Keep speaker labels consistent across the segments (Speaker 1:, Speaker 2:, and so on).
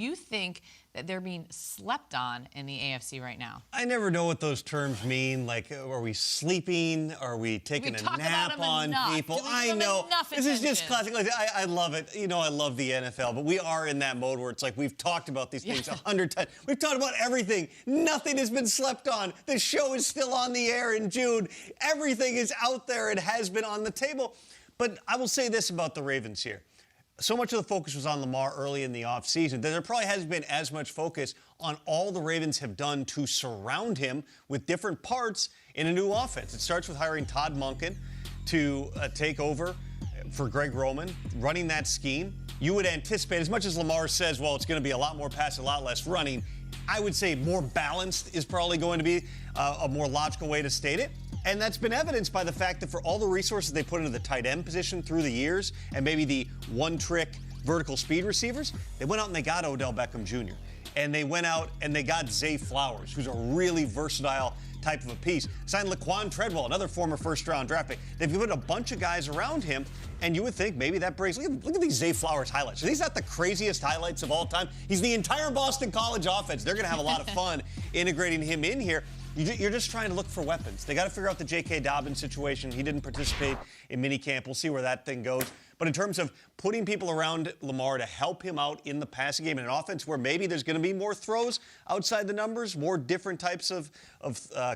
Speaker 1: you think that they're being slept on in the AFC right now?
Speaker 2: I never know what those terms mean. Like, are we sleeping? Are we taking a nap on people? I know. This is just classic. Like, I love it. You know, I love the NFL, but we are in that mode where it's like we've talked about these things 100 times. We've talked about everything. Nothing has been slept on. The show is still on the air in June. Everything is out there. It has been on the table. But I will say this about the Ravens here. So much of the focus was on Lamar early in the offseason that there probably hasn't been as much focus on all the Ravens have done to surround him with different parts in a new offense. It starts with hiring Todd Monken to take over for Greg Roman, running that scheme. You would anticipate, as much as Lamar says, well, it's going to be a lot more passing, a lot less running, I would say more balanced is probably going to be a more logical way to state it. And that's been evidenced by the fact that for all the resources they put into the tight end position through the years and maybe the one-trick vertical speed receivers, they went out and they got Odell Beckham Jr. And they went out and they got Zay Flowers, who's a really versatile type of a piece. Signed Laquan Treadwell, another former first-round draft pick. They've put a bunch of guys around him, and you would think maybe that brings... Look at these Zay Flowers highlights. Are these not the craziest highlights of all time? He's the entire Boston College offense. They're going to have a lot of fun integrating him in here. You're just trying to look for weapons. They got to figure out the J.K. Dobbins situation. He didn't participate in minicamp. We'll see where that thing goes. But in terms of putting people around Lamar to help him out in the passing game in an offense where maybe there's going to be more throws outside the numbers, more different types of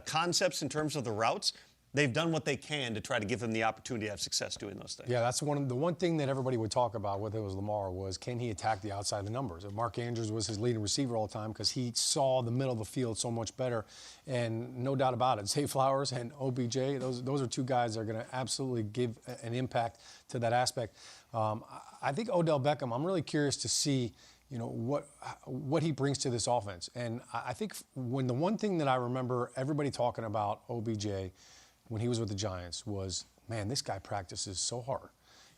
Speaker 2: concepts in terms of the routes, they've done what they can to try to give him the opportunity to have success doing those things.
Speaker 3: Yeah, that's the one thing that everybody would talk about, whether it was Lamar, was can he attack the outside of the numbers? Mark Andrews was his leading receiver all the time because he saw the middle of the field so much better. And no doubt about it, Zay Flowers and OBJ, those are two guys that are going to absolutely give an impact to that aspect. I think Odell Beckham, I'm really curious to see what he brings to this offense. And I think when the one thing that I remember everybody talking about OBJ when he was with the Giants was, man, this guy practices so hard.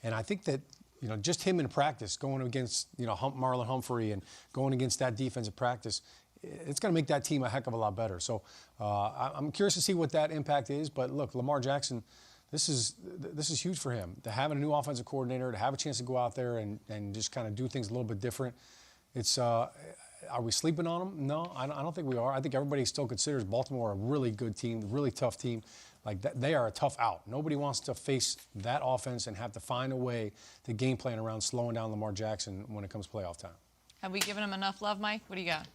Speaker 3: And I think that, just him in practice, going against, Marlon Humphrey and going against that defensive practice, it's going to make that team a heck of a lot better. So I'm curious to see what that impact is. But look, Lamar Jackson, this is huge for him. To have a new offensive coordinator, to have a chance to go out there and just kind of do things a little bit different. It's are we sleeping on them? No, I don't think we are. I think everybody still considers Baltimore a really good team, a really tough team. Like they are a tough out. Nobody wants to face that offense and have to find a way to game plan around slowing down Lamar Jackson when it comes playoff time.
Speaker 1: Have we given him enough love, Mike? What do you got?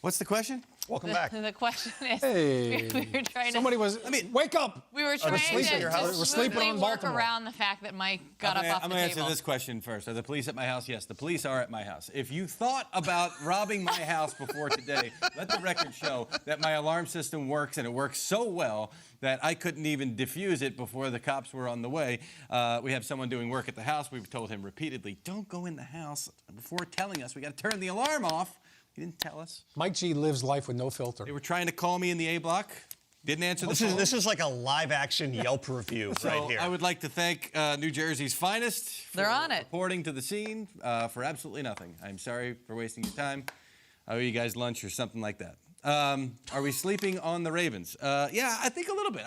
Speaker 4: What's the question?
Speaker 2: Welcome back.
Speaker 1: The question is,
Speaker 3: hey,
Speaker 1: we were trying
Speaker 3: somebody
Speaker 1: to,
Speaker 3: was. Wake up!
Speaker 1: We were trying to
Speaker 3: we're sleeping on
Speaker 1: work
Speaker 3: Baltimore.
Speaker 1: around the fact that Mike got up off the table.
Speaker 4: I'm going to answer this question first. Are the police at my house? Yes, the police are at my house. If you thought about robbing my house before today, let the record show that my alarm system works, and it works so well that I couldn't even defuse it before the cops were on the way. We have someone doing work at the house. We've told him repeatedly, don't go in the house before telling us. We got to turn the alarm off. He didn't tell us.
Speaker 3: Mike G lives life with no filter.
Speaker 4: They were trying to call me in the A block. Didn't answer the phone.
Speaker 2: This is like a live-action Yelp review right here.
Speaker 4: I would like to thank New Jersey's finest for reporting to the scene for absolutely nothing. I'm sorry for wasting your time. I owe you guys lunch or something like that. Are we sleeping on the Ravens? Yeah, I think a little bit.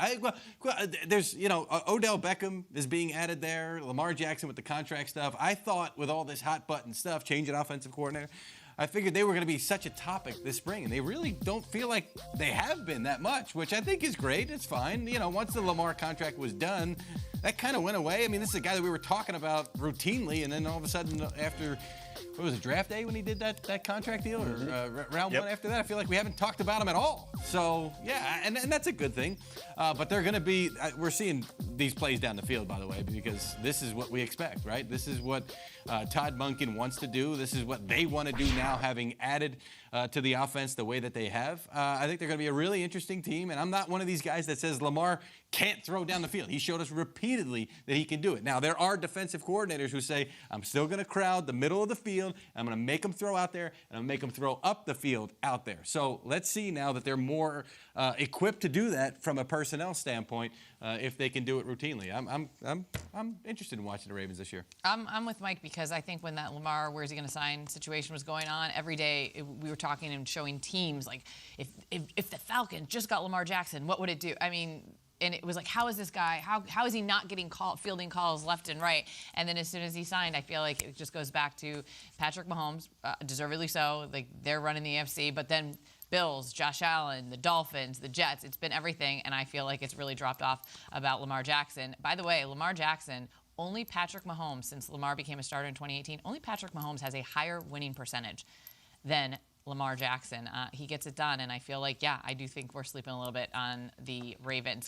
Speaker 4: There's, Odell Beckham is being added there. Lamar Jackson with the contract stuff. I thought with all this hot button stuff, changing offensive coordinator, I figured they were going to be such a topic this spring, and they really don't feel like they have been that much, which I think is great. It's fine. Once the Lamar contract was done, that kind of went away. I mean, this is a guy that we were talking about routinely, and then all of a sudden after, what was it, draft day when he did that contract deal, or round one after that? I feel like we haven't talked about him at all. So, yeah, and that's a good thing. But they're going to be, we're seeing these plays down the field, by the way, because this is what we expect, right? This is what Todd Monken wants to do. This is what they want to do now, having added to the offense the way that they have. I think they're going to be a really interesting team, and I'm not one of these guys that says Lamar can't throw down the field. He showed us repeatedly that he can do it. Now, there are defensive coordinators who say, I'm still going to crowd the middle of the field, and I'm going to make him throw out there, and I'm going to make him throw up the field out there. So let's see now that they're more equipped to do that from a personnel standpoint, if they can do it routinely. I'm interested in watching the Ravens this year.
Speaker 1: I'm with Mike because I think when that Lamar, where's he going to sign situation was going on, every day we were talking and showing teams like, if the Falcons just got Lamar Jackson, what would it do? I mean, And it was like, how is this guy? How is he not getting fielding calls left and right? And then as soon as he signed, I feel like it just goes back to Patrick Mahomes, deservedly so. Like they're running the AFC, but then Bills, Josh Allen, the Dolphins, the Jets. It's been everything, and I feel like it's really dropped off about Lamar Jackson. By the way, Lamar Jackson. Only Patrick Mahomes, since Lamar became a starter in 2018, only Patrick Mahomes has a higher winning percentage than Lamar Jackson. He gets it done, and I feel like, yeah, I do think we're sleeping a little bit on the Ravens.